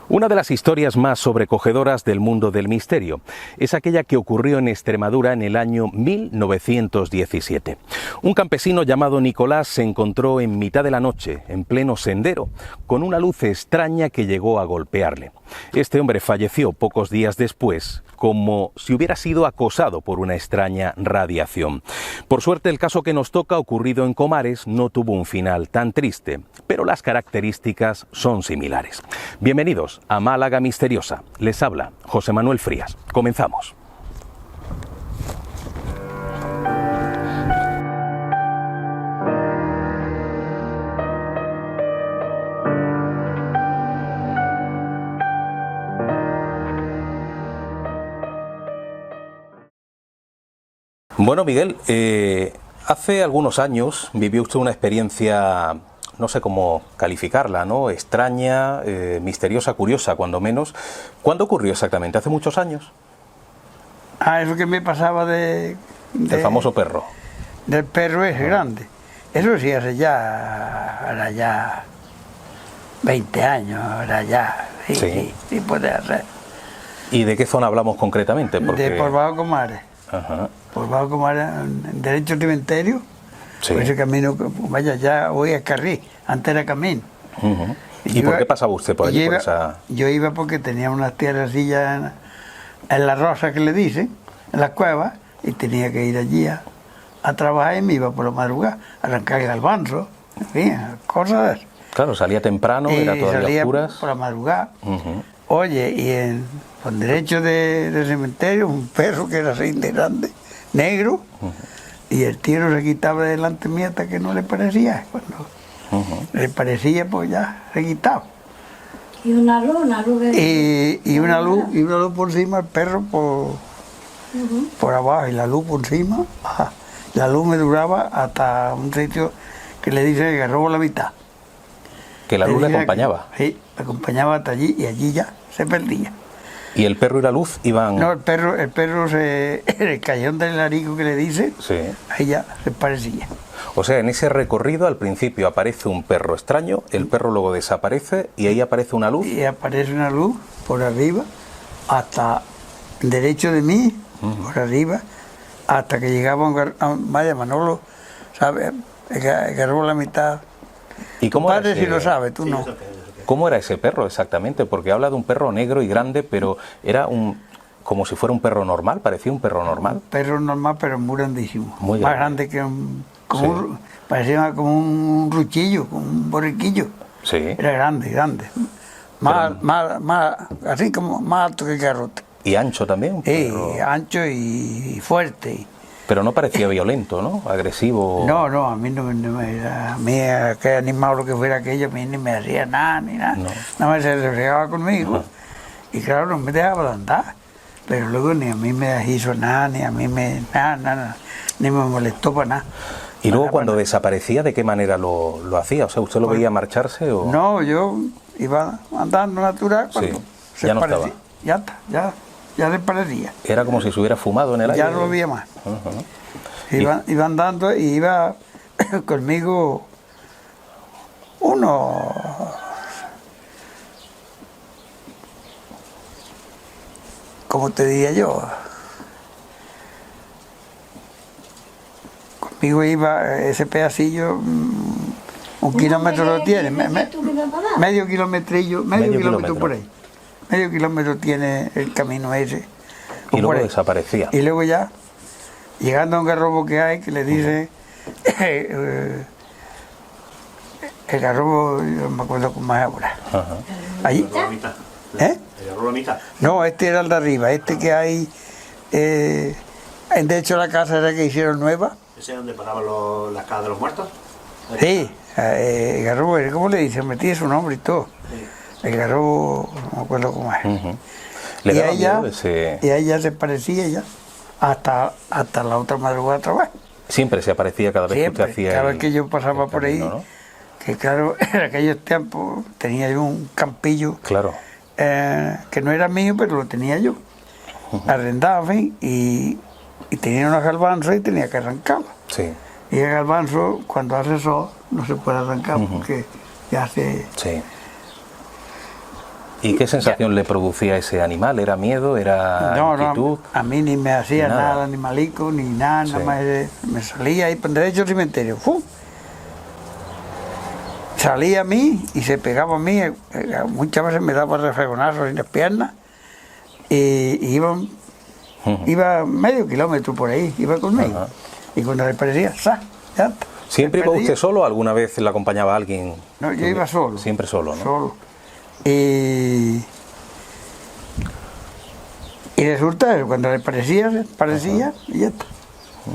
Una de las historias más sobrecogedoras del mundo del misterio es aquella que ocurrió en Extremadura en el año 1917. Un campesino llamado Nicolás se encontró en mitad de la noche, en pleno sendero, con una luz extraña que llegó a golpearle. Este hombre falleció pocos días después, como si hubiera sido acosado por una extraña radiación. Por suerte, el caso que nos toca, ocurrido en Comares, no tuvo un final tan triste, pero las características son similares. Bienvenidos a Málaga Misteriosa. Les habla José Manuel Frías. Comenzamos. Bueno, Miguel, hace algunos años vivió usted una experiencia, no sé cómo calificarla, ¿no? Extraña, misteriosa, curiosa, cuando menos. ¿Cuándo ocurrió exactamente? ¿Hace muchos años? Eso que me pasaba El famoso perro. del perro ese grande. Eso sí, hace ya, ahora ya 20 años, ahora ya, sí puede hacer. ¿Y de qué zona hablamos concretamente? Porque... De Poblado Comares. Ajá. Poblado Comares, en derecho al cementerio. Sí. Ese camino, vaya, ya hoy es carril, antes era camino. Uh-huh. ¿Y por qué pasaba usted por allí? Yo iba porque tenía unas tierracillas en la rosa que le dicen, en las cuevas, y tenía que ir allí a trabajar y me iba por la madrugada, a arrancar el garbanzo, en fin, cosas de eso. Claro, salía temprano, era todavía oscuras. Por la madrugada. Uh-huh. Oye, y con derecho del cementerio, un perro que era así de grande, negro, y el tiro se quitaba delante mía hasta que no le parecía. Cuando le parecía, pues ya se quitaba. Y una luz y una luz por encima, el perro por abajo, y la luz por encima. La luz me duraba hasta un sitio que le dice que agarró la mitad. Que la luz le acompañaba. Sí, me acompañaba hasta allí, y allí ya se perdía. ¿Y el perro y la luz iban...? No, el perro en el callejón del Larico que le dice, sí, ahí ya se parecía. O sea, en ese recorrido al principio aparece un perro extraño, el perro luego desaparece y ahí aparece una luz. Y aparece una luz por arriba, hasta derecho de mí, por arriba, hasta que llegaba vaya, Manolo, ¿sabes? Agarró la mitad. ¿Y tu padre sí lo sabe, tú no. ¿Cómo era ese perro exactamente? Porque habla de un perro negro y grande, pero era como si fuera un perro normal, parecía un perro normal. Un perro normal, pero muy grandísimo. Muy más grande que parecía como un ruchillo, como un borriquillo. Sí. Era grande. Más, así como más alto que el garrote. ¿Y ancho también? Pero... ancho y fuerte. Pero no parecía violento, ¿no? Agresivo. No, a mí no me a mí aquel animal, lo que fuera aquello, a mí ni me hacía nada, ni nada. No. Nada más se regaba conmigo. Ajá. Y claro, no me dejaba de andar. Pero luego ni a mí me hizo nada, ni a mí nada, ni me molestó para nada. ¿Y luego cuando desaparecía, de qué manera lo hacía? O sea, ¿usted lo veía marcharse o...? No, yo iba andando natural cuando se ya no parecía. estaba. Ya está, ya desaparecía. Era como si se hubiera fumado en el aire. Ya no lo veía más. Iba andando y iba conmigo ¿cómo te diría yo? Conmigo iba ese pedacillo, un kilómetro lo tiene, medio kilómetro por ahí. Medio kilómetro tiene el camino ese. Y luego desaparecía. Y luego ya, llegando a un garrobo que hay, que le dice, el garrobo, yo no me acuerdo cómo es ahora. Allí. ¿El garrobo la mitad? No, este era el de arriba, este que hay, de hecho la casa era que hicieron nueva. ¿Ese es donde paraban las casas de los muertos? Sí, el garrobo, ¿cómo le dicen? Metí su nombre y todo. Sí. El garrobo, no me acuerdo cómo es. ¿Le daba miedo ese...? Y ahí ya se parecía ya, hasta la otra madrugada otra vez. Siempre se aparecía cada vez que usted hacía cada vez que yo pasaba por ahí, ¿no? Que claro, en aquellos tiempos tenía yo un campillo, claro, que no era mío, pero lo tenía yo, arrendado, y tenía unos garbanzos y tenía que arrancarlos. Sí. Y el garbanzo, cuando hace sol, no se puede arrancar porque ya se... Sí. ¿Y qué sensación le producía ese animal? ¿Era miedo? ¿Era inquietud? No, a mí ni me hacía Nada. nada animalico, ni nada, Sí. nada más me salía ahí por derecho al cementerio. ¡Fu! Salía a mí y se pegaba a mí, muchas veces me daba refregonazos en las piernas y iba medio kilómetro por ahí, iba conmigo. Ajá. Y cuando le parecía, ¡sa! Ya está. ¿Siempre Me iba perdía. usted solo o alguna vez le acompañaba a alguien? No, yo iba solo. Siempre solo, ¿no? Solo. Y resulta que cuando le parecía y ya está.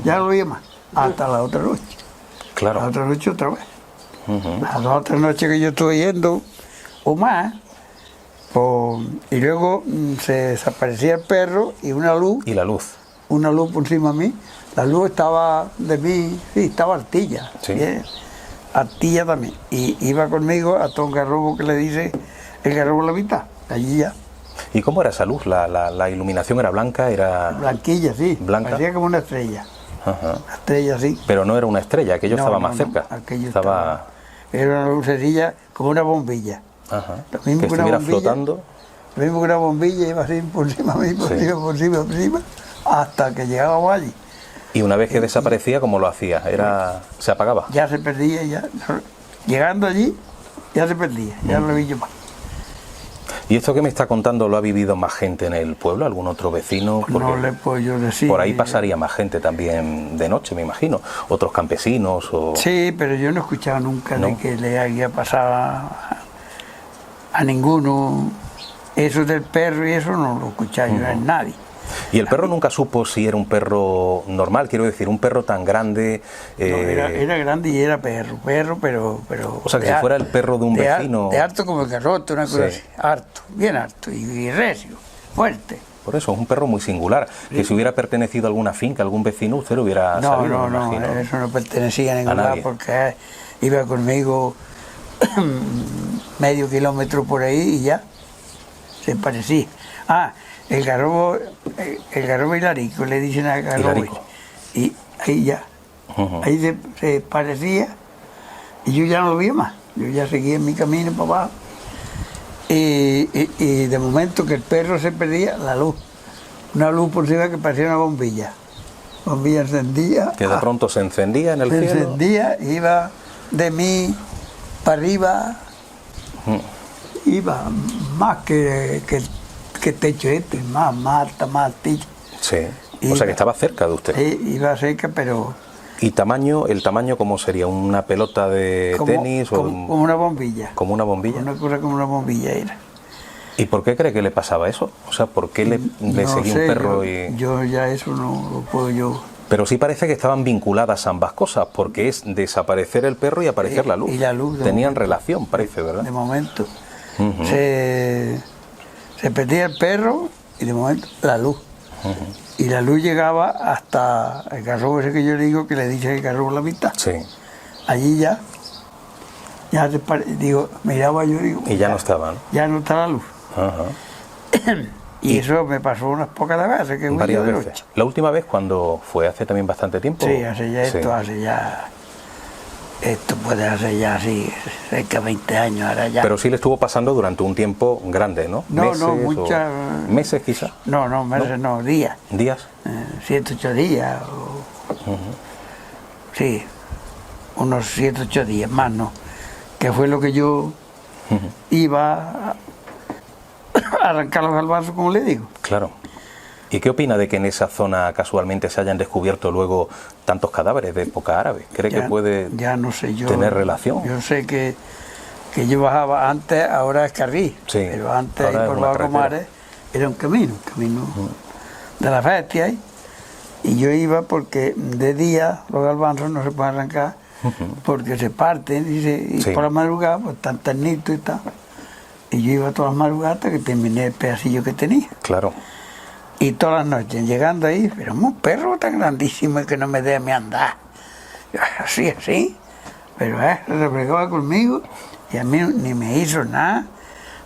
Ya no lo veía más. Hasta la otra noche. Claro. La otra noche otra vez. Ujú. Las dos otras noches que yo estuve yendo, o más, pues, y luego se desaparecía el perro y una luz Y la luz. por encima de mí. La luz estaba de mí, sí, estaba Artilla. Sí. Bien. Artilla también. Y iba conmigo a todo un garrobo que le dice el garrobo la mitad. Allí ya. ¿Y cómo era esa luz? ¿La iluminación era blanca? ¿Era...? Blanquilla, sí. Blanca. Parecía como una estrella. Ajá. Una estrella, sí. Pero no era una estrella, aquello No, estaba no, más no, cerca. aquello estaba... Era una lucecilla como una bombilla. Ajá. Lo Que mismo que una estuviera bombilla. flotando. Lo mismo que una bombilla iba así por encima, por Sí. encima, por encima, hasta que llegábamos allí. Y una vez que desaparecía, ¿cómo lo hacía? ¿Se apagaba? Ya se perdía, ya. Llegando allí, ya se perdía, ya no lo vi yo más. ¿Y esto que me está contando lo ha vivido más gente en el pueblo? ¿Algún otro vecino? Porque No le puedo yo decir. por ahí pasaría más gente también de noche, me imagino. Otros campesinos o... Sí, pero yo no he escuchado nunca ¿No? de que le haya pasado a ninguno. Eso del perro y eso no lo he escuchado yo en nadie. Y el perro nunca supo si era un perro normal, quiero decir, un perro tan grande... No, era grande y era perro, pero... O sea, que si fuera el perro de un vecino... De harto como el garrote, una cosa Sí. así. Harto, bien harto, y recio, fuerte. Por eso, es un perro muy singular. Que si hubiera pertenecido a alguna finca, a algún vecino, usted lo hubiera No, sabido, me no, imagino. eso no pertenecía a ningún lado nadie. porque iba conmigo medio kilómetro por ahí y ya se parecía. Ah, el garrobo hilarico, le dicen al garrobo. Hilarico. Y ahí ya, Ujú. ahí se parecía y yo ya no lo vi más. Yo ya seguía en mi camino para abajo. Y de momento que el perro se perdía, la luz. Una luz por encima que parecía una bombilla. Bombilla encendía. Que de pronto se encendía en el Se cielo. encendía, iba de mí para arriba, iba más que el techo este, más alta, más altilla. Sí. Y- O sea, que estaba cerca de usted. Iba cerca, pero ¿Y el tamaño cómo sería? ¿Una pelota de tenis o como una bombilla. como una bombilla? Una cosa como una bombilla era. ¿Y por qué cree que le pasaba eso? O sea, ¿por qué le No seguía sé, un perro y...? yo ya eso no lo puedo yo. Pero sí parece que estaban vinculadas ambas cosas, porque es desaparecer el perro y aparecer la luz. Y la luz, de Tenían momento. relación, parece, ¿verdad? De momento. Ujú. Se perdía el perro y de momento la luz. Y la luz llegaba hasta el garrobo ese que yo digo, que le dice el garrobo la mitad. Sí. Allí ya digo, miraba yo y digo, Y ya no estaba, ¿no? ya no está la luz. Ajá. Y eso me pasó unas pocas de veces que fui Varias yo de veces. noche. La última vez cuando fue, hace también bastante tiempo. Sí, esto puede hacer ya así, cerca de 20 años ahora ya. Pero sí le estuvo pasando durante un tiempo grande, ¿no? No, Meses no, o- muchas... meses quizá, No, meses no, días. días. 7, 8 días. Sí, unos 7, 8 días más, ¿no? Que fue lo que yo iba a arrancar los garbanzos, como le digo. Claro. ¿Y qué opina de que en esa zona casualmente se hayan descubierto luego tantos cadáveres de época árabe? ¿Cree que puede ya no sé yo, tener relación? Yo sé que yo bajaba antes, ahora es carril, Sí, pero antes ahora es por una Bajo carretera. Mares era un camino de las bestias. Y yo iba porque de día los garbanzos no se pueden arrancar porque se parten y Sí. por la madrugada pues están ternitos y tal. Y yo iba todas las madrugadas hasta que terminé el pedacillo que tenía. Claro. Y todas las noches, llegando ahí, pero un perro tan grandísimo que no me deja ni andar. Yo, así. Pero se refregaba conmigo y a mí ni me hizo nada,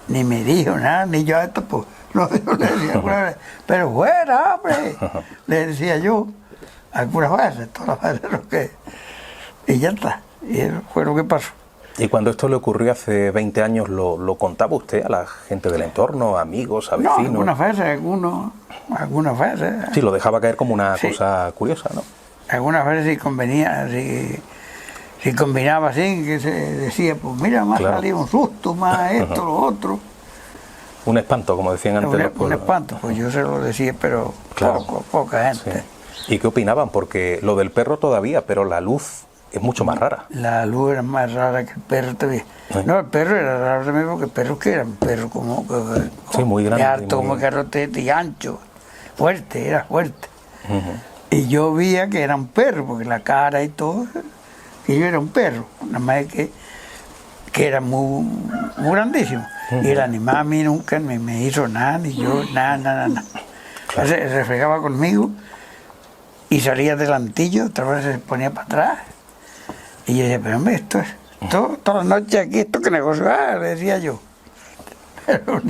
ni me dijo nada, ni yo a esto, pues, no, yo le decía alguna vez, pero fuera, hombre, le decía yo, algunas veces, todas las veces, y ya está. Y eso fue lo que pasó. Y cuando esto le ocurrió hace 20 años, ¿lo contaba usted a la gente del entorno, amigos, a vecinos? No, algunas veces. Sí, lo dejaba caer como una Sí. cosa curiosa, ¿no? Algunas veces si convenía, si combinaba así, que se decía, pues mira, más Claro. salía un susto, más esto, lo otro. Un espanto, como decían antes. los Un pueblos. espanto, pues yo se lo decía, pero Claro. poca Sí. gente. ¿Y qué opinaban? Porque lo del perro todavía, pero la luz es mucho más rara. La luz era más rara que el perro todavía. No, el perro era raro también porque el perro que era un perro como Sí, muy grande, de alto, muy- como garrotete y ancho, fuerte, era fuerte. Ujú. Y yo veía que era un perro, porque la cara y todo, que yo era un perro, nada más que era muy grandísimo. Y el animal a mí nunca me hizo nada, ni yo, nada. Claro. Se refregaba conmigo y salía delantillo, otra vez se ponía para atrás. Y yo decía, pero hombre, toda la noche aquí, esto que negocio, le decía yo. Pero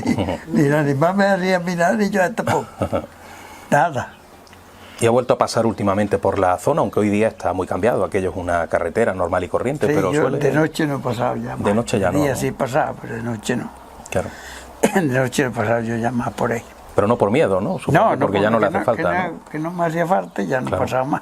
ni el animal me hacía mirar, ni yo tampoco. Nada. Y ha vuelto a pasar últimamente por la zona, aunque hoy día está muy cambiado. Aquello es una carretera normal y corriente, Sí, pero yo suele... de noche no he pasado ya más. De noche ya De día no. sí pasaba, pero de noche no. Claro. De noche no he pasado yo ya más por ahí. Pero no por miedo, ¿no? Supongo, porque ya no le hace falta, ¿no? Que no me hacía falta, ya no Claro. pasaba más.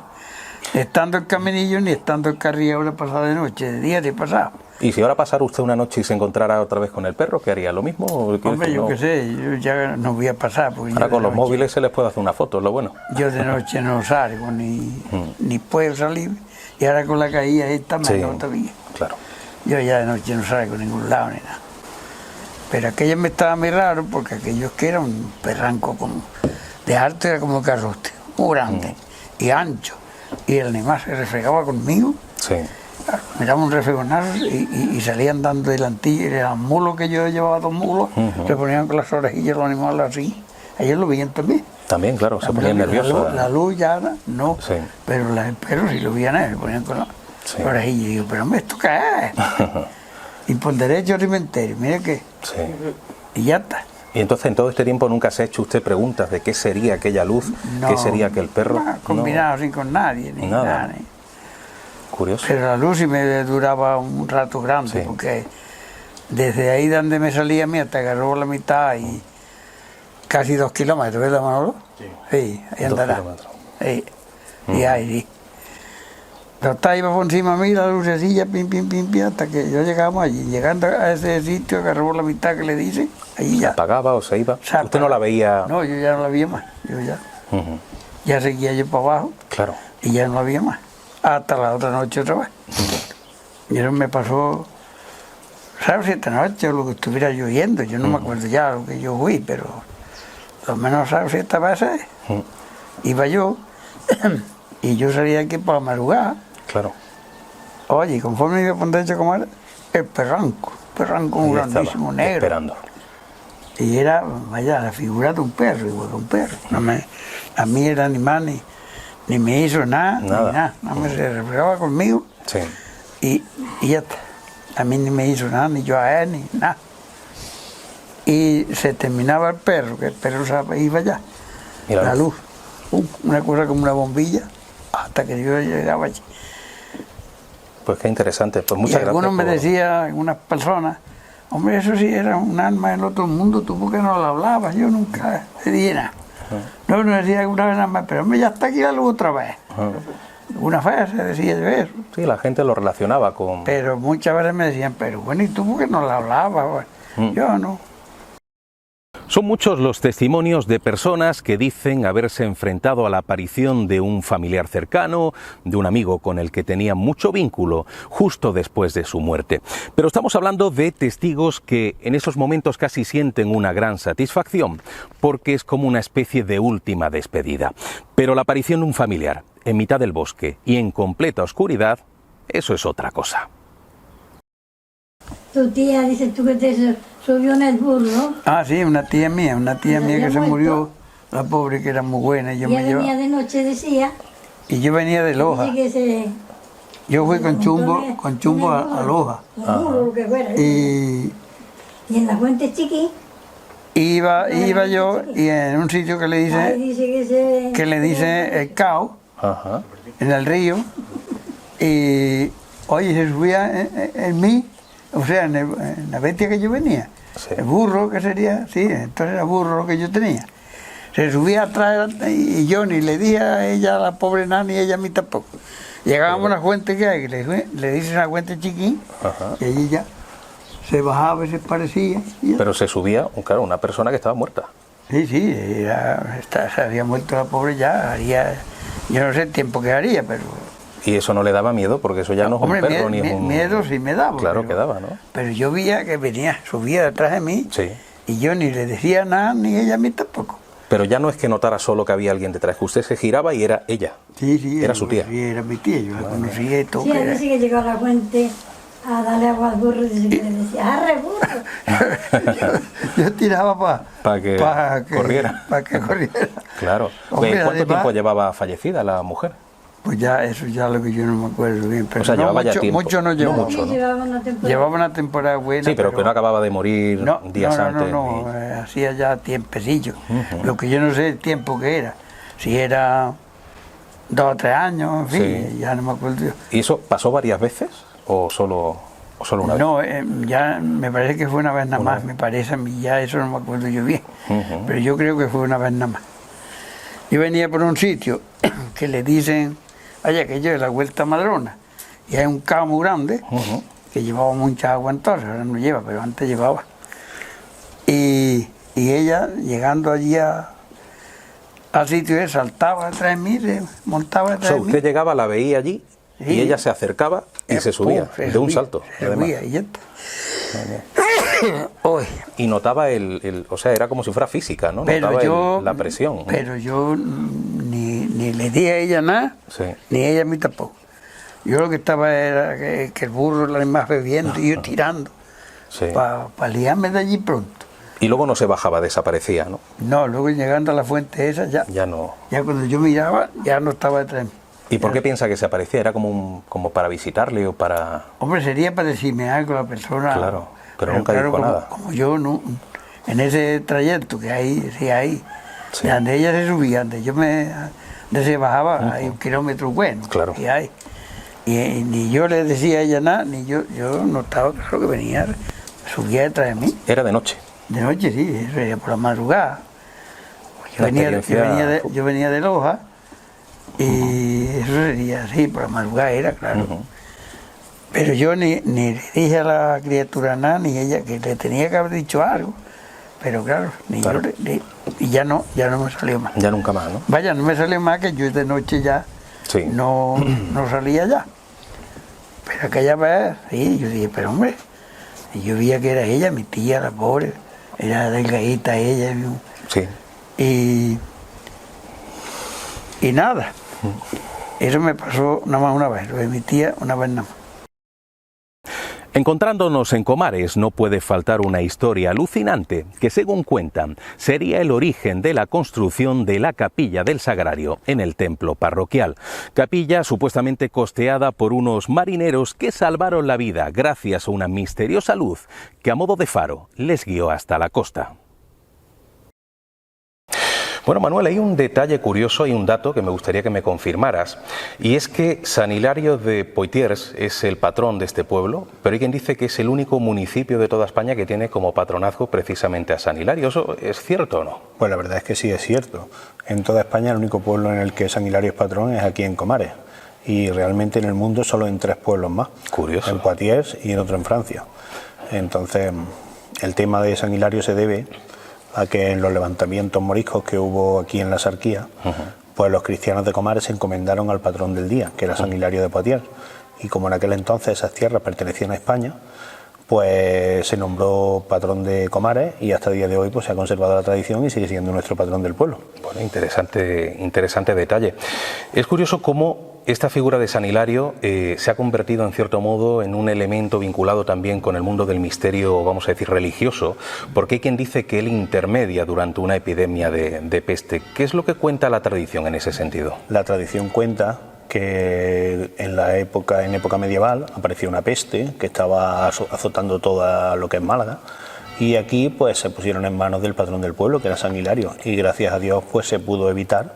Estando el caminillo ni estando el carril ahora pasaba de noche, de día sí pasaba. Y si ahora pasara usted una noche y se encontrara otra vez con el perro, ¿qué haría? ¿Lo mismo? ¿O quiere Hombre, que yo no? qué sé, yo ya no voy a pasar. Porque Ahora yo con de los noche- móviles se les puede hacer una foto, es lo bueno. Yo de noche no salgo, ni puedo salir. Y ahora con la caída esta Sí. menos todavía. Claro. Yo ya de noche no salgo a ningún lado ni nada. Pero aquello me estaba muy raro porque aquello que era un perranco como de arte, era como carrote, muy grande y ancho. Y el animal se refregaba conmigo, Sí. me daba un refregonazo y salían dando delantillo. Y eran mulos que yo llevaba 2 mulos, se ponían con las orejillas los animales así. Ellos lo veían también. También, claro, se ponían La nerviosos. luz ya no, Sí. pero el perro sí lo veían, se ponían con las Sí. orejillas. Y digo, pero hombre, ¿esto qué es? Y por derecho al cementerio, mire que, Sí. y ya está. Y entonces en todo este tiempo nunca se ha hecho usted preguntas de qué sería aquella luz, qué sería aquel perro. No, combinado sin con nadie, ni Nada. nada. Curioso. Pero la luz sí me duraba un rato grande, Sí. porque desde ahí donde me salía a mí hasta agarró la mitad y casi 2 kilómetros, ¿verdad, Manolo? Sí, ahí 2 andará. kilómetros. Sí. Y ahí sí. Pero está iba por encima de mí la lucecilla, pim, hasta que yo llegamos allí. Llegando a ese sitio, agarró la mitad que le dice, allí ¿Se ya. apagaba o se iba? Se Usted no la veía. No, yo ya no la veía más. Yo Ujú. ya seguía yo para abajo Claro. y ya no la veía más. Hasta la otra noche otra vez. Y eso me pasó, ¿sabes? Esta noche o lo que estuviera lloviendo. Yo no me acuerdo ya lo que yo fui, pero lo menos, ¿sabes? Esta vez iba yo y yo salía aquí para madrugar. Claro. Oye, y conforme iba por derecho como era, el perranco un Ahí estaba, grandísimo negro. esperando. Y era, vaya, la figura de un perro, igual que un perro. A mí el animal ni me hizo nada, Nada. ni nada. Nada más se refregaba conmigo Sí. y ya está. A mí ni me hizo nada, ni yo a él, ni nada. Y se terminaba el perro, que el perro iba allá. Y la La luz. luz, una cosa como una bombilla, hasta que yo llegaba allí. Pues qué interesante. Pues muchas Y algunos me gracias. decían, algunas personas, hombre, eso sí era un alma del otro mundo, tú por qué no lo hablabas, yo nunca le dije nada. No, no decía alguna vez nada más, pero hombre, ya está aquí la luz otra vez. Una vez se decía yo eso, Sí, la gente lo relacionaba con... pero muchas veces me decían, pero bueno, ¿y tú por qué no lo hablabas? Bueno, yo no. Son muchos los testimonios de personas que dicen haberse enfrentado a la aparición de un familiar cercano, de un amigo con el que tenían mucho vínculo, justo después de su muerte. Pero estamos hablando de testigos que en esos momentos casi sienten una gran satisfacción, porque es como una especie de última despedida. Pero la aparición de un familiar en mitad del bosque y en completa oscuridad, eso es otra cosa. Tu tía, dices tú que te subió en el burro. Ah, sí, una tía mía ¿Ya que había se muerto? murió, la pobre que era muy buena, yo Ya me venía llevaba. de noche, decía. Y yo venía de Loja, Dice que se... yo fui con Chumbo a Loja. Un burro, lo que fuera. Y Y en la fuente chiqui, iba yo y en un sitio que le ahí dice, dice que se... que le dice el cao, en el río, y oye, se subía en mí o sea, en la bestia que yo venía, Sí. el burro que sería, sí, entonces era burro lo que yo tenía. Se subía atrás y yo ni le dije a ella, a la pobre nani, y ella a mí tampoco. Llegábamos a una fuente que hay, le dicen una fuente chiquín, Ajá. y allí ya se bajaba y se parecía. Y ya. Pero se subía, claro, una persona que estaba muerta. Sí, sí, se había muerto la pobre ya, haría, yo no sé el tiempo que haría, pero... Y eso no le daba miedo, porque eso ya no es Hombre, un perro ni es un... miedo sí me daba. Claro pero, que daba, ¿no? Pero yo veía que venía, subía detrás de mí, Sí. y yo ni le decía nada, ni ella a mí tampoco. Pero ya no es que notara solo que había alguien detrás, que usted se giraba y era ella. Sí, sí. Era su tía. Sí, era mi tía, yo la conocía y todo. Sí, a que mí sí que llegó a la fuente a darle agua al burro y dice que le decía, ¡arre, burro! yo tiraba Pa' que corriera. Para que corriera. Claro. Hombre, ¿Cuánto además, tiempo llevaba fallecida la mujer? Pues ya, eso ya lo que yo no me acuerdo bien. Pero O sea, no, llevaba ya tiempo. mucho no No llevaba. mucho, ¿no? Llevaba una temporada. Llevaba una temporada buena. Sí, pero que no acababa de morir días antes. No, ni- hacía ya tiempecillo. Ujú. Lo que yo no sé el tiempo que era. Si era 2 o 3 años, en fin, Sí. ya no me acuerdo yo. ¿Y eso pasó varias veces o solo una vez? No, ya me parece que fue una vez nada Una más, vez. me parece a mí, ya eso no me acuerdo yo bien. Ujú. Pero yo creo que fue una vez nada más. Yo venía por un sitio que le dicen, vaya, que yo de la Vuelta a Madrona, y hay un cabo muy grande Ujú. que llevaba mucha agua entonces, ahora no lleva, pero antes llevaba. Y ella, llegando allí al sitio, saltaba detrás de mí, se montaba O detrás sea, de mí. usted llegaba, la veía allí y Sí. ella se acercaba y se subía, Pum, se de un subía, salto. Se además. subía y ya está. Uy, Y notaba o sea, era como si fuera física, ¿no? Notaba la presión. ¿no? Pero yo ni le di a ella nada, Sí. ni ella a mí tampoco. Yo lo que estaba era que el burro la más bebiendo y yo tirando Sí. para liarme de allí pronto. Y luego no se bajaba, desaparecía, ¿no? No, luego llegando a la fuente esa, ya Ya no. cuando yo miraba, ya no estaba detrás de mí. ¿Y por qué piensa que se aparecía? ¿Era como para visitarle o para...? Hombre, sería para decirme algo la persona. Claro, pero nunca dijo como, nada. Como yo, no, en ese trayecto que hay, sí hay, Sí. de donde ella se subía, donde yo donde se bajaba, hay un kilómetro bueno Claro. que hay. Y ni yo le decía a ella nada, ni yo notaba claro que venía, subía detrás de mí. Era de noche. De noche sí, eso era por la madrugada. Yo Una experiencia- yo venía de Loja y eso sería así, por la madrugada era, claro. Ujú. Pero yo ni le dije a la criatura nada, ni ella, que le tenía que haber dicho algo. Pero claro, ni Claro. yo y ya no me salió más. Ya nunca más, ¿no? Vaya, no me salió más que yo de noche ya Sí. no salía ya. Pero aquella vez, sí, yo dije, pero hombre, y yo veía que era ella, mi tía, la pobre, era delgadita ella, Sí. y nada. Eso me pasó nada más una vez, lo de mi tía una vez nada más. Encontrándonos en Comares no puede faltar una historia alucinante que, según cuentan, sería el origen de la construcción de la Capilla del Sagrario en el templo parroquial. Capilla supuestamente costeada por unos marineros que salvaron la vida gracias a una misteriosa luz que a modo de faro les guió hasta la costa. Bueno, Manuel, hay un detalle curioso y un dato que me gustaría que me confirmaras, y es que San Hilario de Poitiers es el patrón de este pueblo, pero hay quien dice que es el único municipio de toda España que tiene como patronazgo precisamente a San Hilario. ¿Eso es cierto o no? Pues la verdad es que sí es cierto. En toda España el único pueblo en el que San Hilario es patrón es aquí en Comares, y realmente en el mundo solo en 3 pueblos más. Curioso. En Poitiers y en otro en Francia. Entonces, el tema de San Hilario se debe a que en los levantamientos moriscos que hubo aquí en la Sarquía, pues los cristianos de Comares se encomendaron al patrón del día, que era San Hilario de Poitiers. Y como en aquel entonces esas tierras pertenecían a España, pues se nombró patrón de Comares y hasta el día de hoy pues se ha conservado la tradición y sigue siendo nuestro patrón del pueblo. Bueno, interesante detalle. Es curioso cómo esta figura de San Hilario se ha convertido en cierto modo en un elemento vinculado también con el mundo del misterio, vamos a decir, religioso, porque hay quien dice que él intermedia durante una epidemia de peste. ¿Qué es lo que cuenta la tradición en ese sentido? La tradición cuenta que en época medieval apareció una peste que estaba azotando todo lo que es Málaga, y aquí pues se pusieron en manos del patrón del pueblo, que era San Hilario, y gracias a Dios pues se pudo evitar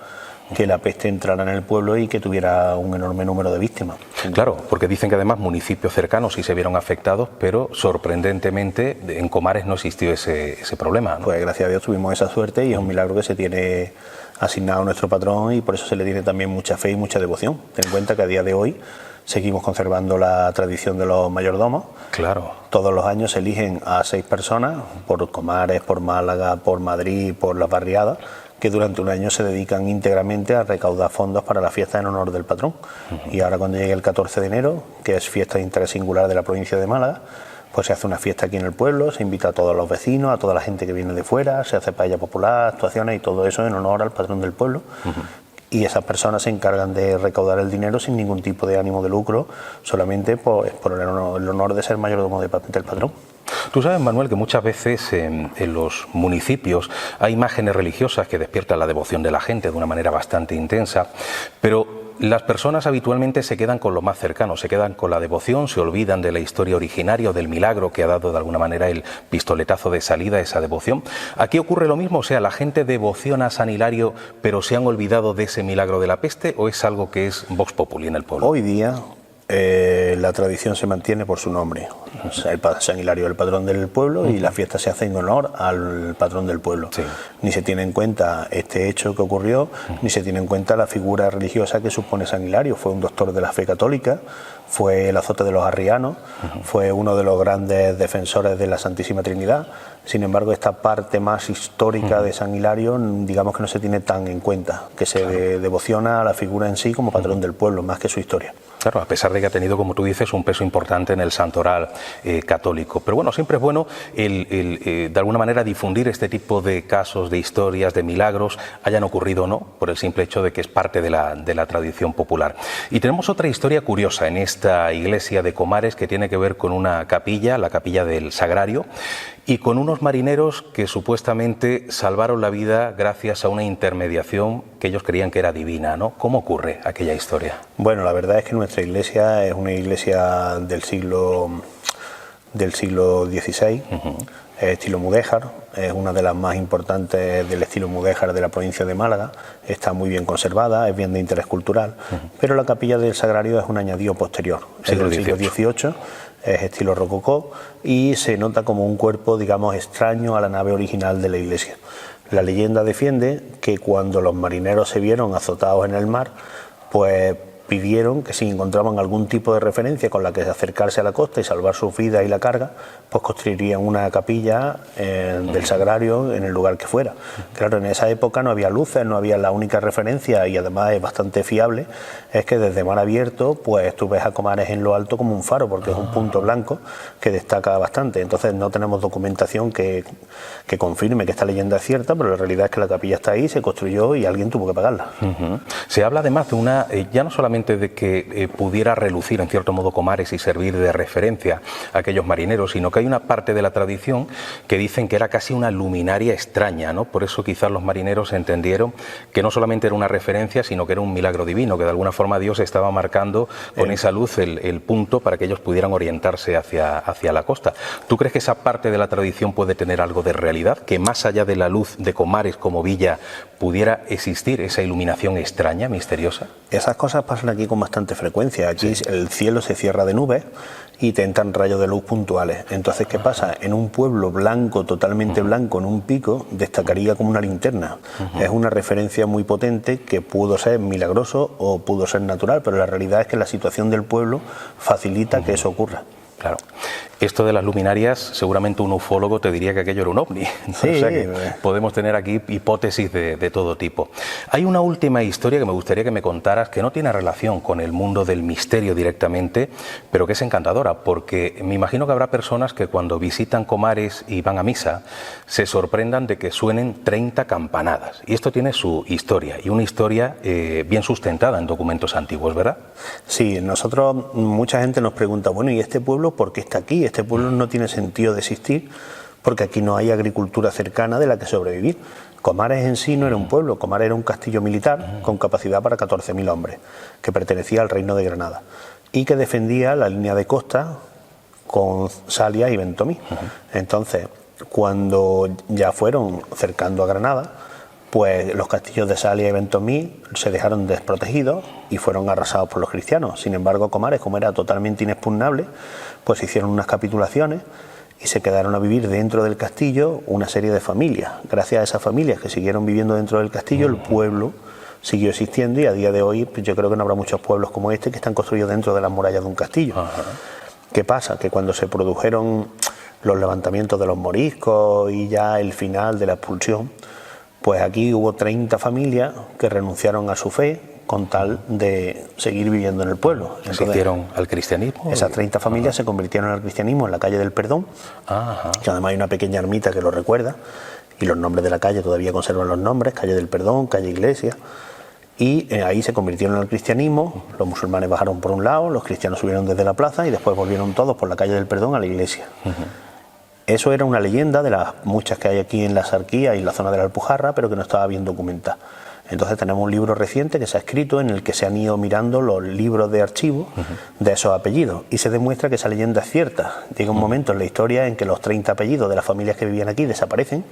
que la peste entrara en el pueblo y que tuviera un enorme número de víctimas. Claro, porque dicen que además municipios cercanos sí se vieron afectados, pero sorprendentemente en Comares no existió ese problema, ¿no? Pues gracias a Dios tuvimos esa suerte y es un milagro que se tiene asignado a nuestro patrón y por eso se le tiene también mucha fe y mucha devoción. Ten en cuenta que a día de hoy seguimos conservando la tradición de los mayordomos. Claro. Todos los años se eligen a 6 personas, por Comares, por Málaga, por Madrid, por las barriadas, que durante un año se dedican íntegramente a recaudar fondos para la fiesta en honor del patrón. Y ahora cuando llegue el 14 de enero, que es fiesta de interés singular de la provincia de Málaga, pues se hace una fiesta aquí en el pueblo, se invita a todos los vecinos, a toda la gente que viene de fuera, se hace paella popular, actuaciones y todo eso en honor al patrón del pueblo. Y esas personas se encargan de recaudar el dinero sin ningún tipo de ánimo de lucro, solamente por el honor de ser mayordomo del patrón. Tú sabes, Manuel, que muchas veces en los municipios hay imágenes religiosas que despiertan la devoción de la gente de una manera bastante intensa, pero las personas habitualmente se quedan con lo más cercano, se quedan con la devoción, se olvidan de la historia originaria o del milagro que ha dado de alguna manera el pistoletazo de salida a esa devoción. ¿Aquí ocurre lo mismo? O sea, ¿la gente devociona a San Hilario pero se han olvidado de ese milagro de la peste o es algo que es vox populi en el pueblo? Hoy día la tradición se mantiene por su nombre. O sea, San Hilario es el patrón del pueblo y la fiesta se hace en honor al patrón del pueblo. Sí. Ni se tiene en cuenta este hecho que ocurrió, ni se tiene en cuenta la figura religiosa que supone San Hilario. Fue un doctor de la fe católica, fue el azote de los arrianos, fue uno de los grandes defensores de la Santísima Trinidad. Sin embargo, esta parte más histórica de San Hilario, digamos que no se tiene tan en cuenta, que se devociona a la figura en sí como patrón del pueblo, más que su historia. Claro, a pesar de que ha tenido, como tú dices, un peso importante en el santoral católico. Pero bueno, siempre es bueno de alguna manera difundir este tipo de casos, de historias, de milagros, hayan ocurrido o no, por el simple hecho de que es parte de la tradición popular. Y tenemos otra historia curiosa en esta iglesia de Comares que tiene que ver con una capilla, la capilla del Sagrario, y con unos marineros que supuestamente salvaron la vida gracias a una intermediación que ellos creían que era divina, ¿no? ¿Cómo ocurre aquella historia? Bueno, la verdad es que nuestra iglesia es una iglesia del siglo XVI, es estilo mudéjar, es una de las más importantes del estilo mudéjar de la provincia de Málaga, está muy bien conservada, es bien de interés cultural, pero la capilla del Sagrario es un añadido posterior, es del siglo XVIII, es estilo rococó y se nota como un cuerpo, digamos, extraño a la nave original de la iglesia. La leyenda defiende que cuando los marineros se vieron azotados en el mar, pues pidieron que si encontraban algún tipo de referencia con la que acercarse a la costa y salvar sus vidas y la carga, pues construirían una capilla del Sagrario en el lugar que fuera. Claro, en esa época no había luces, no había, la única referencia, y además es bastante fiable, es que desde mar abierto pues tú ves a Comares en lo alto como un faro, porque es un punto blanco que destaca bastante. Entonces no tenemos documentación que confirme que esta leyenda es cierta, pero la realidad es que la capilla está ahí, se construyó y alguien tuvo que pagarla. Se habla además de una, ya no solamente de que pudiera relucir en cierto modo Comares y servir de referencia a aquellos marineros, sino que hay una parte de la tradición que dicen que era casi una luminaria extraña, ¿no? Por eso quizás los marineros entendieron que no solamente era una referencia, sino que era un milagro divino, que de alguna forma Dios estaba marcando con esa luz el punto para que ellos pudieran orientarse hacia la costa. ¿Tú crees que esa parte de la tradición puede tener algo de realidad? Que más allá de la luz de Comares como villa pudiera existir esa iluminación extraña, misteriosa. Esas cosas pasan aquí con bastante frecuencia. Aquí el cielo se cierra de nubes y te entran rayos de luz puntuales. Entonces, ¿qué pasa? En un pueblo blanco, totalmente blanco, en un pico, destacaría como una linterna. Es una referencia muy potente que pudo ser milagroso o pudo ser natural, pero la realidad es que la situación del pueblo facilita que eso ocurra. Claro. Esto de las luminarias, seguramente un ufólogo te diría que aquello era un ovni. Sí. O sea que podemos tener aquí hipótesis de todo tipo. Hay una última historia que me gustaría que me contaras, que no tiene relación con el mundo del misterio directamente, pero que es encantadora, porque me imagino que habrá personas que cuando visitan Comares y van a misa, se sorprendan de que suenen 30 campanadas. Y esto tiene su historia, y una historia bien sustentada en documentos antiguos, ¿verdad? Sí, mucha gente nos pregunta, bueno, ¿y este pueblo por qué está aquí? Este pueblo no tiene sentido de existir porque aquí no hay agricultura cercana de la que sobrevivir. Comares en sí no era un pueblo, Comares era un castillo militar con capacidad para 14.000 hombres, que pertenecía al reino de Granada y que defendía la línea de costa con Salia y Ventomí. Entonces, cuando ya fueron cercando a Granada, pues los castillos de Salia y Ventomí se dejaron desprotegidos y fueron arrasados por los cristianos. Sin embargo, Comares, como era totalmente inexpugnable, pues hicieron unas capitulaciones y se quedaron a vivir dentro del castillo una serie de familias. Gracias a esas familias que siguieron viviendo dentro del castillo, el pueblo siguió existiendo y a día de hoy pues yo creo que no habrá muchos pueblos como este que están construidos dentro de las murallas de un castillo. Ajá. ¿Qué pasa? Que cuando se produjeron los levantamientos de los moriscos y ya el final de la expulsión, pues aquí hubo 30 familias que renunciaron a su fe con tal de seguir viviendo en el pueblo. Entonces, ¿se hicieron al cristianismo? Esas 30 familias se convirtieron al cristianismo en la calle del Perdón, que además hay una pequeña ermita que lo recuerda, y los nombres de la calle todavía conservan los nombres, calle del Perdón, calle Iglesia, y ahí se convirtieron al cristianismo. Los musulmanes bajaron por un lado, los cristianos subieron desde la plaza y después volvieron todos por la calle del Perdón a la iglesia. Eso era una leyenda de las muchas que hay aquí en la Axarquía y en la zona de la Alpujarra, pero que no estaba bien documentada. Entonces tenemos un libro reciente que se ha escrito en el que se han ido mirando los libros de archivo de esos apellidos y se demuestra que esa leyenda es cierta. Llega un momento en la historia en que los 30 apellidos de las familias que vivían aquí desaparecen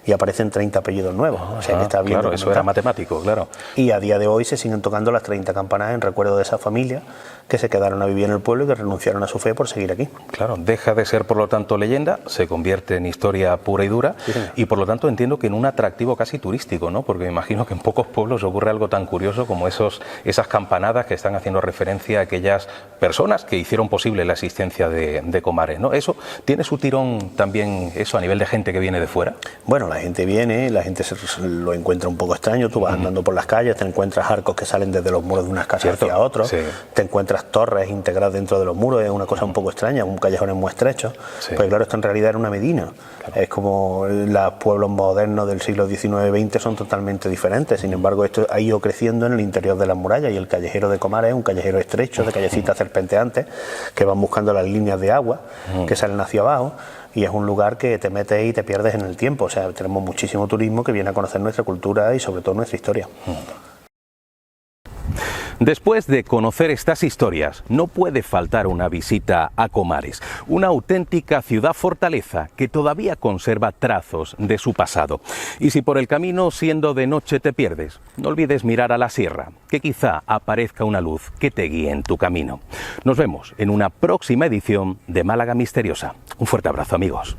y aparecen 30 apellidos nuevos. O sea que está bien claro, eso era matemático, claro. Y a día de hoy se siguen tocando las 30 campanas en recuerdo de esas familias que se quedaron a vivir en el pueblo y que renunciaron a su fe por seguir aquí. Claro, deja de ser por lo tanto leyenda, se convierte en historia pura y dura, y por lo tanto entiendo que en un atractivo casi turístico, ¿no? Porque me imagino que en pocos pueblos ocurre algo tan curioso como esas campanadas que están haciendo referencia a aquellas personas que hicieron posible la existencia de Comares, ¿no? Eso tiene su tirón también, eso a nivel de gente que viene de fuera. Bueno, la gente viene, la gente lo encuentra un poco extraño, tú vas andando por las calles, te encuentras arcos que salen desde los muros de unas casas hacia otros, te encuentras torres integradas dentro de los muros, es una cosa un poco extraña, un callejón muy estrecho, pues claro, esto en realidad era una medina, es como los pueblos modernos del siglo XIX-XX son totalmente diferentes, sin embargo esto ha ido creciendo en el interior de las murallas y el callejero de Comares es un callejero estrecho de callecitas serpenteantes que van buscando las líneas de agua que salen hacia abajo. Y es un lugar que te metes y te pierdes en el tiempo. O sea, tenemos muchísimo turismo que viene a conocer nuestra cultura y sobre todo nuestra historia. Después de conocer estas historias, no puede faltar una visita a Comares, una auténtica ciudad-fortaleza que todavía conserva trazos de su pasado. Y si por el camino, siendo de noche, te pierdes, no olvides mirar a la sierra, que quizá aparezca una luz que te guíe en tu camino. Nos vemos en una próxima edición de Málaga Misteriosa. Un fuerte abrazo, amigos.